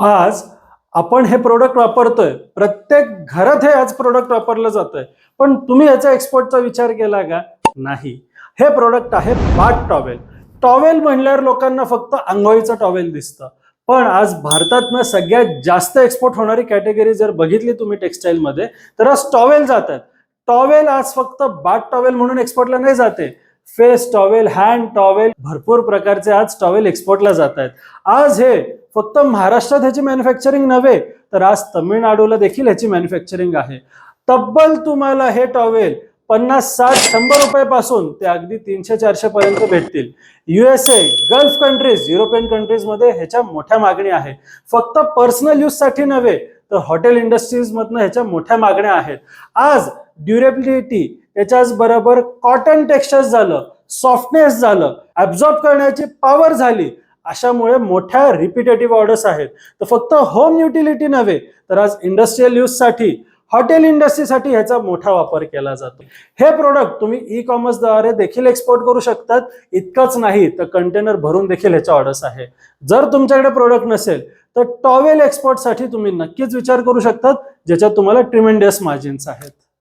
आज आपण हे प्रोडक्ट वापरतोय, प्रत्येक घरात हे आज प्रोडक्ट वापरलं जातंय, पण तुम्ही याचा एक्सपोर्टचा विचार केला का? नाही. हे प्रोडक्ट आहे बाथ टॉवेल. टॉवेल म्हणल्यावर लोकांना फक्त अंघोळीचं टॉवेल दिसतं, पण आज भारतातनं सगळ्यात जास्त एक्सपोर्ट होणारी कॅटेगरी जर बघितली तुम्ही टेक्सटाईल मध्ये, तर आज टॉवेल जात आहेत. टॉवेल आज फक्त बाथ टॉवेल म्हणून एक्सपोर्टला नाही जाते, फेस टॉवेल, हँड टॉवेल, भरपूर प्रकारचे आज टॉवेल एक्सपोर्टला जात आहेत. आज हे फक्त महाराष्ट्रात ह्याची मॅन्युफॅक्चरिंग नव्हे, तर आज तमिळनाडूला देखील ह्याची मॅन्युफॅक्चरिंग आहे. तब्बल तुम्हाला हे टॉवेल 50, 60, 100 रुपयापासून ते अगदी 300-400 पर्यंत भेटतील. USA, gulf countries, European countries मध्ये ह्याच्या मोठ्या मागणी आहे. फक्त पर्सनल यूज साठी नव्हे, तर हॉटेल इंडस्ट्रीज मधनं ह्याच्या मोठ्या मागण्या आहेत. आज ड्युरेबिलिटी, त्याच्याच बरोबर कॉटन टेक्स्चर झालं, सॉफ्टनेस झालं, ऍब्झॉर्ब करण्याची पॉवर झाली, अशामुळे मोठ्या रिपिटेटिव्ह ऑर्डर्स आहेत. तर फक्त होम युटिलिटी नव्हे, तर आज इंडस्ट्रियल यूज साठी, हॉटेल इंडस्ट्रीसाठी ह्याचा मोठा वापर केला जातो. हे प्रोडक्ट तुम्ही ई कॉमर्सद्वारे देखील एक्सपोर्ट करू शकतात. इतकंच नाही तर कंटेनर भरून देखील ह्याच्या ऑर्डर्स आहे. जर तुमच्याकडे प्रोडक्ट नसेल तर टॉवेल एक्सपोर्टसाठी तुम्ही नक्कीच विचार करू शकतात, ज्याच्यात तुम्हाला ट्रिमेंडियस मार्जिन्स आहेत.